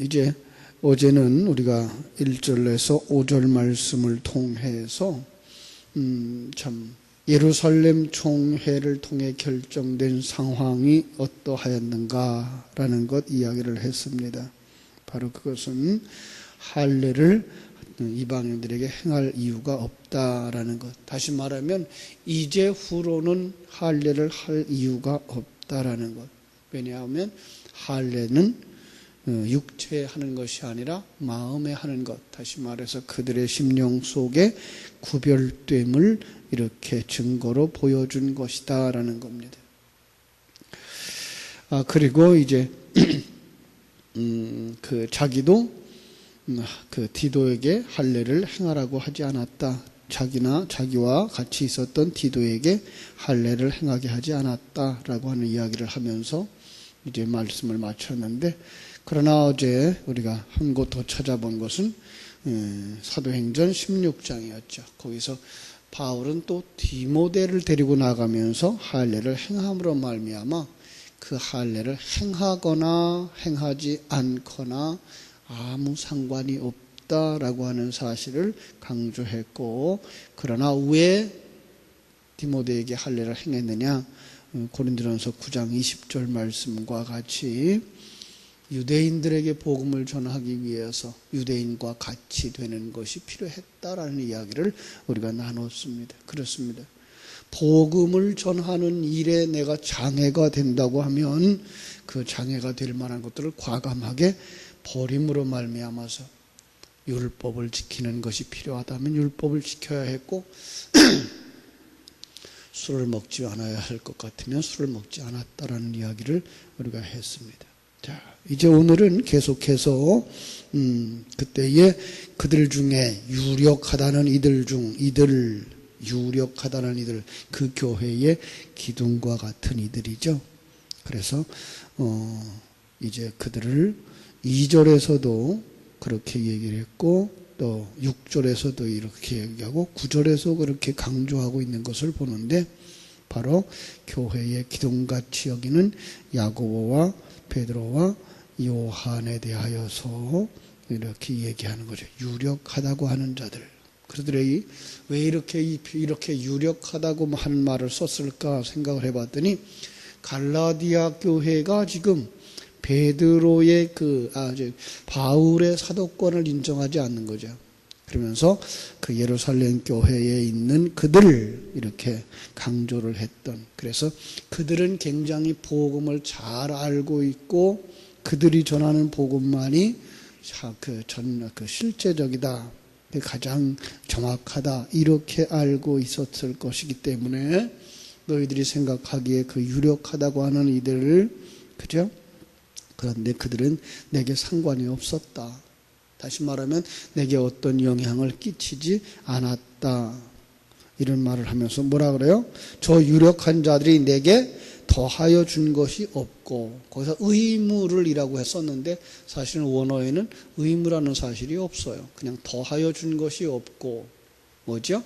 이제 어제는 우리가 1절에서 5절 말씀을 통해서 참 예루살렘 총회를 통해 결정된 상황이 어떠하였는가라는 것 이야기를 했습니다. 바로 그것은 할례를 이방인들에게 행할 이유가 없다라는 것. 다시 말하면 이제 후로는 할례를 할 이유가 없다라는 것. 왜냐하면 할례는 육체에 하는 것이 아니라 마음에 하는 것. 다시 말해서 그들의 심령 속에 구별됨을 이렇게 증거로 보여준 것이다 라는 겁니다. 그리고 이제 자기도 그 디도에게 할례를 행하라고 하지 않았다. 자기와 같이 있었던 디도에게 할례를 행하게 하지 않았다라고 하는 이야기를 하면서 이제 말씀을 마쳤는데, 그러나 어제 우리가 한 곳 더 찾아본 것은 사도행전 16장이었죠. 거기서 바울은 또 디모데를 데리고 나가면서 할례를 행함으로 말미암아 그 할례를 행하거나 행하지 않거나 아무 상관이 없다라고 하는 사실을 강조했고, 그러나 왜 디모데에게 할례를 행했느냐? 고린도전서 9장 20절 말씀과 같이 유대인들에게 복음을 전하기 위해서 유대인과 같이 되는 것이 필요했다라는 이야기를 우리가 나눴습니다. 그렇습니다. 복음을 전하는 일에 내가 장애가 된다고 하면 그 장애가 될 만한 것들을 과감하게 버림으로 말미암아서 율법을 지키는 것이 필요하다면 율법을 지켜야 했고 술을 먹지 않아야 할 것 같으면 술을 먹지 않았다라는 이야기를 우리가 했습니다. 자, 이제 오늘은 계속해서 그때에 그들 중에 유력하다는 이들 그 교회의 기둥과 같은 이들이죠. 그래서 이제 그들을 2절에서도 그렇게 얘기를 했고 또 6절에서도 이렇게 얘기하고 9절에서 그렇게 강조하고 있는 것을 보는데, 바로 교회의 기둥같이 여기는 야고보와 베드로와 요한에 대하여서 이렇게 얘기하는 거죠. 유력하다고 하는 자들. 그들이 왜 이렇게 유력하다고 하는 말을 썼을까 생각을 해봤더니, 갈라디아 교회가 지금 베드로의 바울의 사도권을 인정하지 않는 거죠. 그러면서 그 예루살렘 교회에 있는 그들을 이렇게 강조를 했던, 그래서 그들은 굉장히 복음을 잘 알고 있고 그들이 전하는 복음만이 실제적이다, 가장 정확하다, 이렇게 알고 있었을 것이기 때문에 너희들이 생각하기에 그 유력하다고 하는 이들을, 그죠? 그런데 그들은 내게 상관이 없었다. 다시 말하면 내게 어떤 영향을 끼치지 않았다. 이런 말을 하면서 뭐라 그래요? 저 유력한 자들이 내게 더하여 준 것이 없고, 거기서 의무를이라고 했었는데 사실은 원어에는 의무라는 사실이 없어요. 그냥 더하여 준 것이 없고, 뭐죠?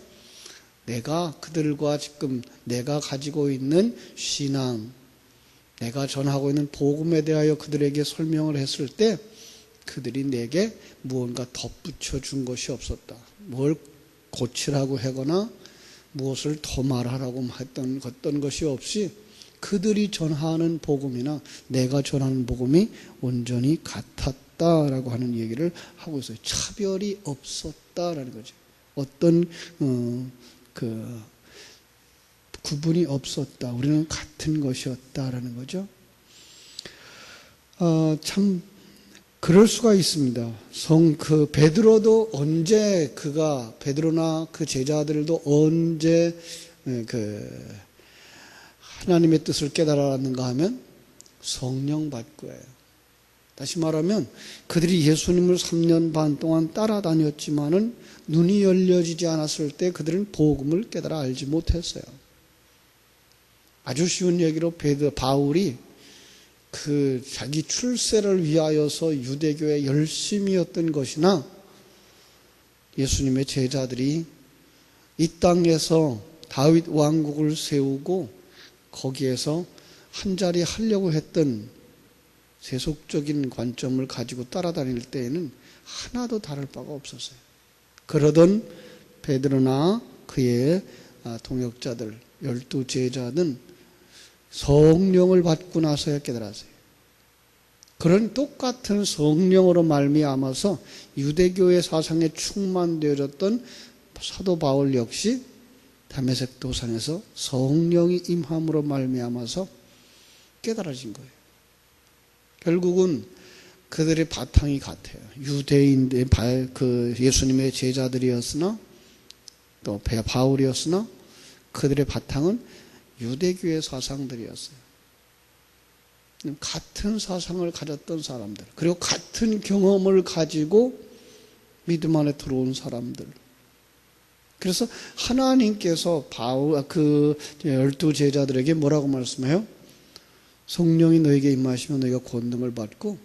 내가 그들과 지금 내가 가지고 있는 신앙, 내가 전하고 있는 복음에 대하여 그들에게 설명을 했을 때 그들이 내게 무언가 덧붙여 준 것이 없었다. 뭘 고치라고 하거나 무엇을 더 말하라고 했던 것이 없이 그들이 전하는 복음이나 내가 전하는 복음이 온전히 같았다라고 하는 얘기를 하고 있어요. 차별이 없었다라는 거죠. 어떤 구분이 없었다. 우리는 같은 것이었다라는 거죠. 참 그럴 수가 있습니다. 베드로도 언제 베드로나 그 제자들도 언제 하나님의 뜻을 깨달았는가 하면 성령 받고예요. 다시 말하면 그들이 예수님을 3년 반 동안 따라다녔지만은 눈이 열려지지 않았을 때 그들은 복음을 깨달아 알지 못했어요. 아주 쉬운 얘기로 바울이 자기 출세를 위하여서 유대교에 열심히 했던 것이나, 예수님의 제자들이 이 땅에서 다윗 왕국을 세우고 거기에서 한 자리 하려고 했던 세속적인 관점을 가지고 따라다닐 때에는 하나도 다를 바가 없었어요. 그러던 베드로나 그의 동역자들 12제자는 성령을 받고 나서야 깨달았어요. 그런 똑같은 성령으로 말미암아서 유대교의 사상에 충만되어졌던 사도 바울 역시 다메섹 도상에서 성령이 임함으로 말미암아서 깨달아진 거예요. 결국은 그들의 바탕이 같아요. 유대인들, 예수님의 제자들이었으나 또 바울이었으나 그들의 바탕은 유대교의 사상들이었어요. 같은 사상을 가졌던 사람들, 그리고 같은 경험을 가지고 믿음 안에 들어온 사람들. 그래서 하나님께서 그 12제자들에게 뭐라고 말씀해요? 성령이 너에게 임하시면 너희가 권능을 받고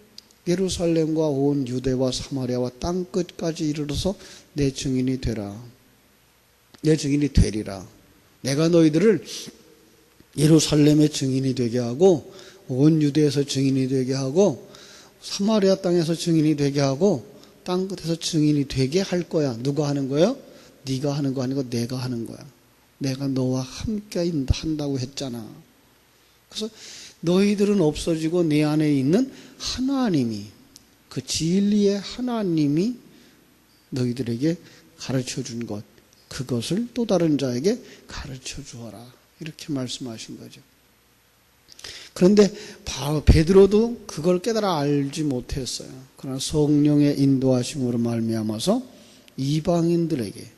예루살렘과 온 유대와 사마리아와 땅 끝까지 이르러서 내 증인이 되라. 내 증인이 되리라. 내가 너희들을 예루살렘의 증인이 되게 하고 온 유대에서 증인이 되게 하고 사마리아 땅에서 증인이 되게 하고 땅 끝에서 증인이 되게 할 거야. 누가 하는 거예요? 네가 하는 거 아니고 내가 하는 거야. 내가 너와 함께 한다고 했잖아. 그래서 너희들은 없어지고 내 안에 있는 하나님이, 그 진리의 하나님이 너희들에게 가르쳐 준 것, 그것을 또 다른 자에게 가르쳐 주어라. 이렇게 말씀하신 거죠. 그런데 베드로도 그걸 깨달아 알지 못했어요. 그러나 성령의 인도하심으로 말미암아서 이방인들에게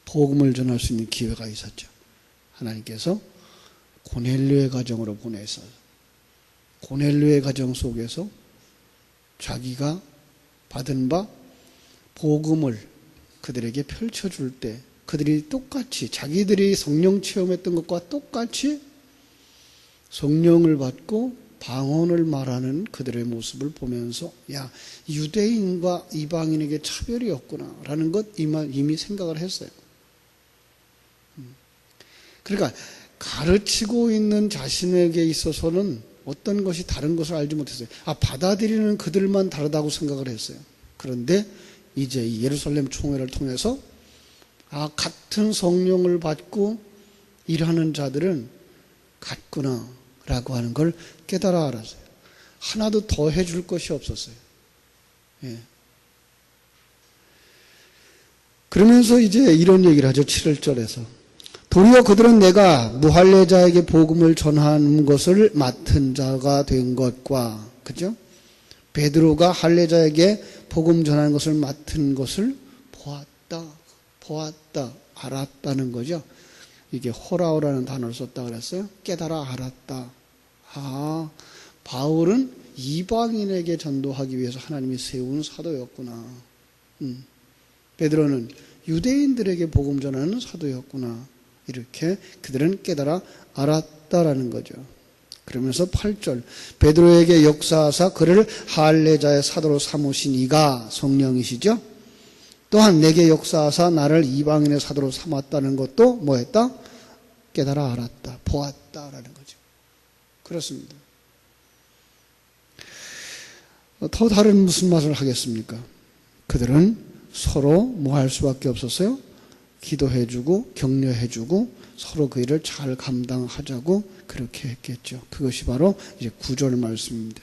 복음을 전할 수 있는 기회가 있었죠. 하나님께서 고넬료의 가정으로 보내서 고넬료의 가정 속에서 자기가 받은 바 복음을 그들에게 펼쳐줄 때 그들이 똑같이 자기들이 성령 체험했던 것과 똑같이 성령을 받고 방언을 말하는 그들의 모습을 보면서 야, 유대인과 이방인에게 차별이 없구나 라는 것 이미 생각을 했어요. 그러니까 가르치고 있는 자신에게 있어서는 어떤 것이 다른 것을 알지 못했어요. 받아들이는 그들만 다르다고 생각을 했어요. 그런데 이제 이 예루살렘 총회를 통해서 같은 성령을 받고 일하는 자들은 같구나 라고 하는 걸 깨달아 알았어요. 하나도 더 해줄 것이 없었어요. 예. 그러면서 이제 이런 얘기를 하죠. 7절에서 도리어 그들은 내가 무할례자에게 복음을 전하는 것을 맡은 자가 된 것과, 그죠? 베드로가 할례자에게 복음 전하는 것을 맡은 것을 보았다, 알았다는 거죠. 이게 호라오라는 단어를 썼다 그랬어요. 깨달아 알았다. 바울은 이방인에게 전도하기 위해서 하나님이 세운 사도였구나. 베드로는 유대인들에게 복음 전하는 사도였구나. 이렇게 그들은 깨달아 알았다라는 거죠. 그러면서 8절 베드로에게 역사하사 그를 할례자의 사도로 삼으신 이가 성령이시죠. 또한 내게 역사하사 나를 이방인의 사도로 삼았다는 것도 뭐했다? 깨달아 알았다, 보았다라는 거죠. 그렇습니다. 더 다른 무슨 말을 하겠습니까? 그들은 서로 뭐 할 수밖에 없었어요? 기도해주고 격려해주고 서로 그 일을 잘 감당하자고 그렇게 했겠죠. 그것이 바로 이제 9절 말씀입니다.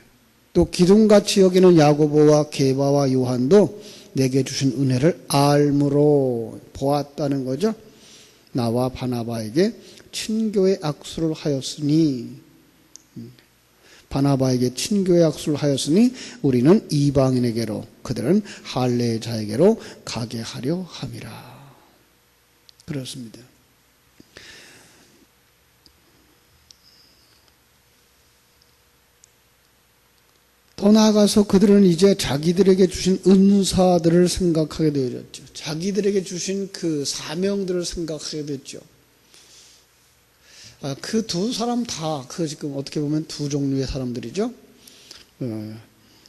또 기둥같이 여기는 야고보와 게바와 요한도 내게 주신 은혜를 알므로 보았다는 거죠. 나와 바나바에게 친교의 악수를 하였으니, 바나바에게 친교의 악수를 하였으니 우리는 이방인에게로 그들은 할례자에게로 가게 하려 함이라. 그렇습니다. 더 나아가서 그들은 이제 자기들에게 주신 은사들을 생각하게 되어졌죠. 자기들에게 주신 그 사명들을 생각하게 됐죠. 그 두 사람 다, 지금 어떻게 보면 두 종류의 사람들이죠.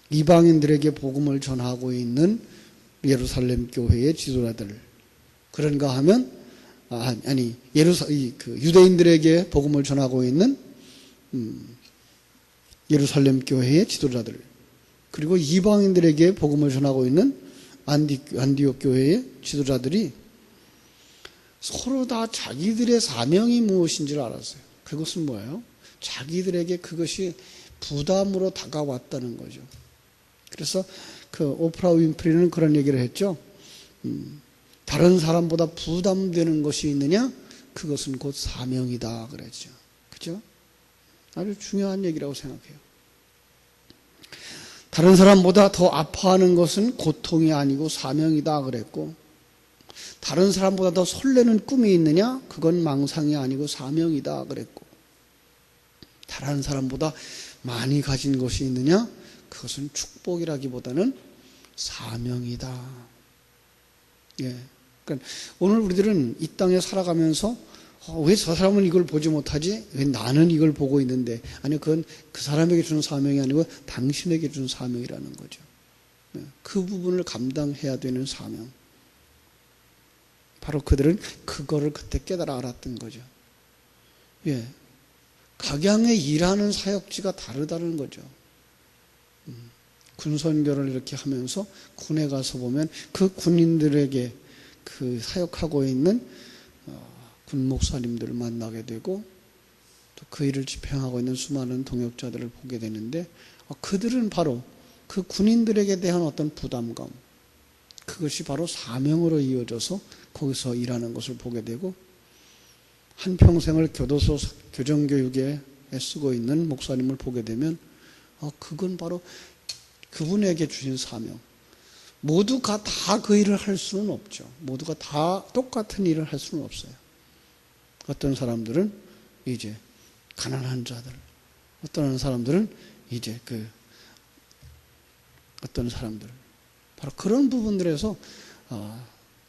이방인들에게 복음을 전하고 있는 예루살렘 교회의 지도자들. 그런가 하면, 유대인들에게 복음을 전하고 있는 예루살렘 교회의 지도자들. 그리고 이방인들에게 복음을 전하고 있는 안디옥 교회의 지도자들이 서로 다 자기들의 사명이 무엇인지를 알았어요. 그것은 뭐예요? 자기들에게 그것이 부담으로 다가왔다는 거죠. 그래서 그 오프라 윈프리는 그런 얘기를 했죠. 다른 사람보다 부담되는 것이 있느냐? 그것은 곧 사명이다 그랬죠. 그죠? 아주 중요한 얘기라고 생각해요. 다른 사람보다 더 아파하는 것은 고통이 아니고 사명이다 그랬고, 다른 사람보다 더 설레는 꿈이 있느냐? 그건 망상이 아니고 사명이다 그랬고, 다른 사람보다 많이 가진 것이 있느냐? 그것은 축복이라기보다는 사명이다. 예. 그러니까 오늘 우리들은 이 땅에 살아가면서 왜 저 사람은 이걸 보지 못하지? 왜 나는 이걸 보고 있는데? 아니, 그건 그 사람에게 주는 사명이 아니고 당신에게 주는 사명이라는 거죠. 그 부분을 감당해야 되는 사명. 바로 그들은 그거를 그때 깨달아 알았던 거죠. 예. 각양에 일하는 사역지가 다르다는 거죠. 군선교를 이렇게 하면서 군에 가서 보면 그 군인들에게 그 사역하고 있는 군 목사님들을 만나게 되고, 또 그 일을 집행하고 있는 수많은 동역자들을 보게 되는데, 그들은 바로 그 군인들에게 대한 어떤 부담감, 그것이 바로 사명으로 이어져서 거기서 일하는 것을 보게 되고, 한평생을 교도소 교정교육에 애쓰고 있는 목사님을 보게 되면 그건 바로 그분에게 주신 사명. 모두가 다 그 일을 할 수는 없죠. 모두가 다 똑같은 일을 할 수는 없어요. 어떤 사람들은 이제 가난한 자들, 어떤 사람들은 이제 어떤 사람들, 바로 그런 부분들에서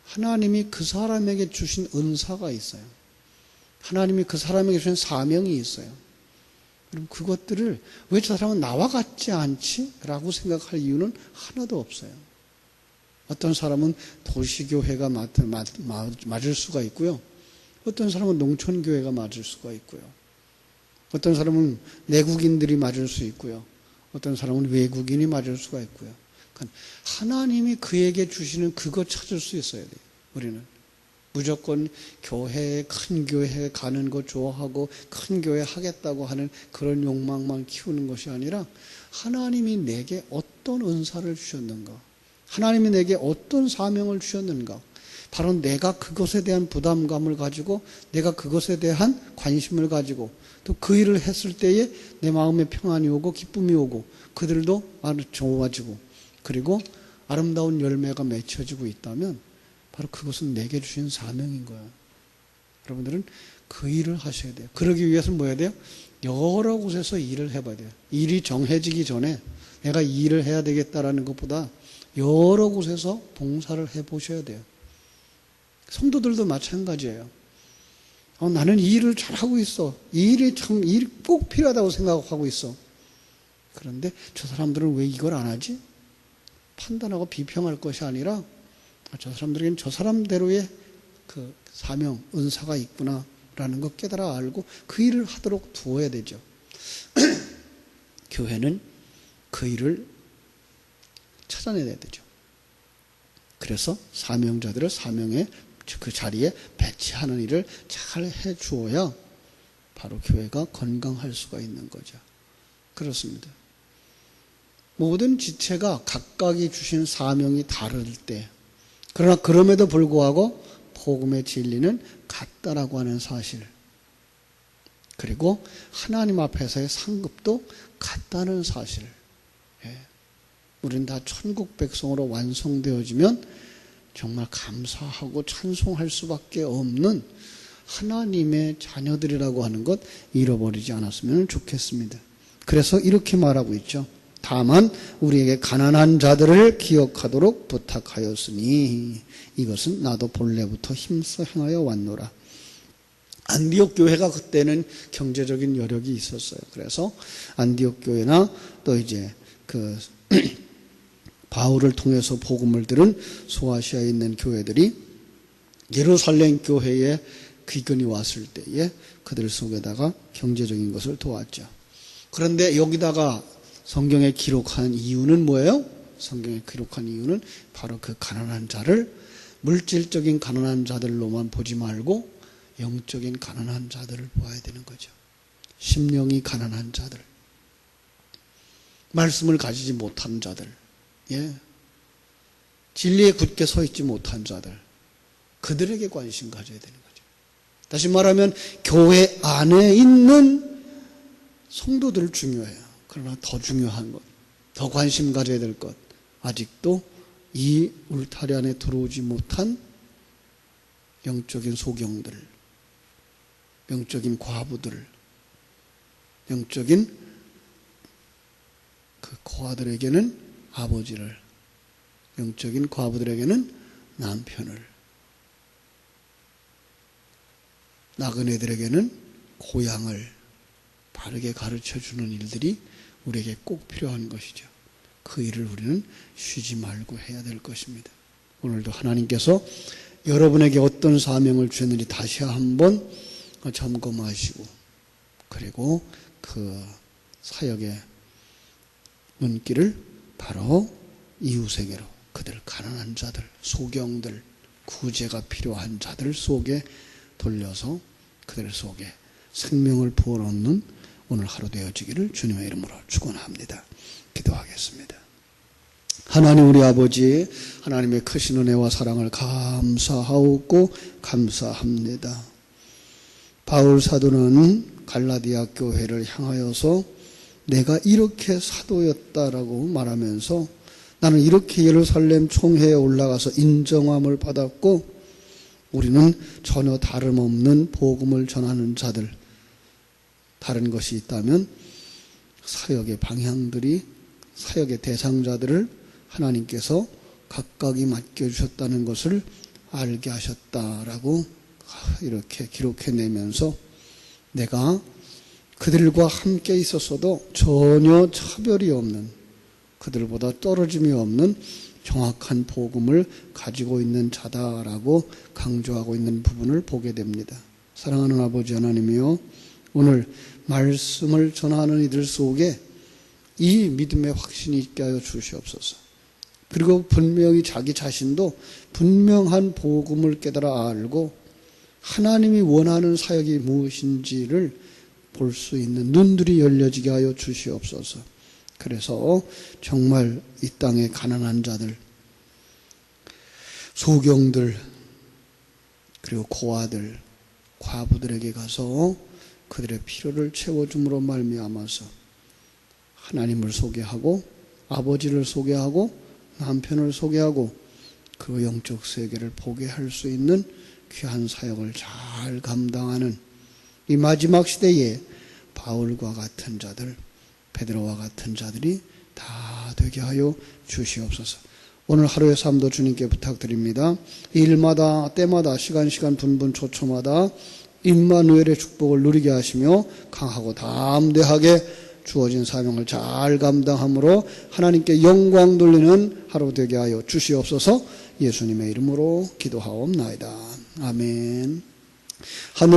하나님이 그 사람에게 주신 은사가 있어요. 하나님이 그 사람에게 주신 사명이 있어요. 그럼 그것들을 왜 저 사람은 나와 같지 않지? 라고 생각할 이유는 하나도 없어요. 어떤 사람은 도시교회가 맞을 수가 있고요. 어떤 사람은 농촌교회가 맞을 수가 있고요. 어떤 사람은 내국인들이 맞을 수 있고요. 어떤 사람은 외국인이 맞을 수가 있고요. 그러니까 하나님이 그에게 주시는 그거 찾을 수 있어야 돼요. 우리는 무조건 큰 교회에 가는 거 좋아하고 큰 교회 하겠다고 하는 그런 욕망만 키우는 것이 아니라, 하나님이 내게 어떤 은사를 주셨는가, 하나님이 내게 어떤 사명을 주셨는가, 바로 내가 그것에 대한 부담감을 가지고, 내가 그것에 대한 관심을 가지고, 또 그 일을 했을 때에 내 마음에 평안이 오고 기쁨이 오고, 그들도 아주 좋아지고, 그리고 아름다운 열매가 맺혀지고 있다면 바로 그것은 내게 주신 사명인 거예요. 여러분들은 그 일을 하셔야 돼요. 그러기 위해서는 뭐 해야 돼요? 여러 곳에서 일을 해봐야 돼요. 일이 정해지기 전에 내가 이 일을 해야 되겠다라는 것보다 여러 곳에서 봉사를 해보셔야 돼요. 성도들도 마찬가지예요. 나는 이 일을 잘하고 있어. 이 일이 꼭 필요하다고 생각하고 있어. 그런데 저 사람들은 왜 이걸 안 하지? 판단하고 비평할 것이 아니라, 저 사람들에게는 저 사람대로의 그 사명, 은사가 있구나라는 거 깨달아 알고 그 일을 하도록 두어야 되죠. 교회는 그 일을 찾아내야 되죠. 그래서 사명자들을 사명의 그 자리에 배치하는 일을 잘 해주어야 바로 교회가 건강할 수가 있는 거죠. 그렇습니다. 모든 지체가 각각이 주신 사명이 다를 때, 그러나 그럼에도 불구하고 복음의 진리는 같다라고 하는 사실, 그리고 하나님 앞에서의 상급도 같다는 사실, 우리는 다 천국 백성으로 완성되어지면 정말 감사하고 찬송할 수밖에 없는 하나님의 자녀들이라고 하는 것 잃어버리지 않았으면 좋겠습니다. 그래서 이렇게 말하고 있죠. 다만 우리에게 가난한 자들을 기억하도록 부탁하였으니 이것은 나도 본래부터 힘써 행하여 왔노라. 안디옥 교회가 그때는 경제적인 여력이 있었어요. 그래서 안디옥 교회나 또 이제 바울을 통해서 복음을 들은 소아시아에 있는 교회들이 예루살렘 교회에 귀근이 왔을 때에 그들 속에다가 경제적인 것을 도왔죠. 그런데 여기다가 성경에 기록한 이유는 뭐예요? 성경에 기록한 이유는 바로 그 가난한 자를 물질적인 가난한 자들로만 보지 말고 영적인 가난한 자들을 보아야 되는 거죠. 심령이 가난한 자들, 말씀을 가지지 못한 자들, 진리에 굳게 서 있지 못한 자들, 그들에게 관심 가져야 되는 거죠. 다시 말하면 교회 안에 있는 성도들 중요해요. 그러나 더 중요한 것, 더 관심 가져야 될 것, 아직도 이 울타리 안에 들어오지 못한 영적인 소경들, 영적인 과부들, 영적인 그 고아들에게는 아버지를, 영적인 과부들에게는 남편을, 나그네들에게는 고향을 바르게 가르쳐주는 일들이 우리에게 꼭 필요한 것이죠. 그 일을 우리는 쉬지 말고 해야 될 것입니다. 오늘도 하나님께서 여러분에게 어떤 사명을 주셨는지 다시 한번 점검하시고, 그리고 그 사역의 눈길을 바로 이웃에게로, 그들 가난한 자들, 소경들, 구제가 필요한 자들 속에 돌려서 그들 속에 생명을 부어넣는 오늘 하루 되어지기를 주님의 이름으로 축원합니다. 기도하겠습니다. 하나님 우리 아버지, 하나님의 크신 은혜와 사랑을 감사하고 감사합니다. 바울 사도는 갈라디아 교회를 향하여서 내가 이렇게 사도였다라고 말하면서 나는 이렇게 예루살렘 총회에 올라가서 인정함을 받았고 우리는 전혀 다름없는 복음을 전하는 자들, 다른 것이 있다면 사역의 방향들이, 사역의 대상자들을 하나님께서 각각이 맡겨주셨다는 것을 알게 하셨다라고 이렇게 기록해내면서 내가 그들과 함께 있었어도 전혀 차별이 없는, 그들보다 떨어짐이 없는 정확한 복음을 가지고 있는 자다라고 강조하고 있는 부분을 보게 됩니다. 사랑하는 아버지 하나님이요, 오늘 말씀을 전하는 이들 속에 이 믿음의 확신이 있게 하여 주시옵소서. 그리고 분명히 자기 자신도 분명한 복음을 깨달아 알고 하나님이 원하는 사역이 무엇인지를 볼 수 있는 눈들이 열려지게 하여 주시옵소서. 그래서 정말 이 땅의 가난한 자들, 소경들, 그리고 고아들, 과부들에게 가서 그들의 필요를 채워줌으로 말미암아서 하나님을 소개하고 아버지를 소개하고 남편을 소개하고 그 영적 세계를 보게 할 수 있는 귀한 사역을 잘 감당하는 이 마지막 시대에 바울과 같은 자들, 베드로와 같은 자들이 다 되게 하여 주시옵소서. 오늘 하루의 삶도 주님께 부탁드립니다. 일마다 때마다 시간 분분 초초마다 임마누엘의 축복을 누리게 하시며 강하고 담대하게 주어진 사명을 잘 감당함으로 하나님께 영광 돌리는 하루 되게 하여 주시옵소서. 예수님의 이름으로 기도하옵나이다. 아멘. 하늘의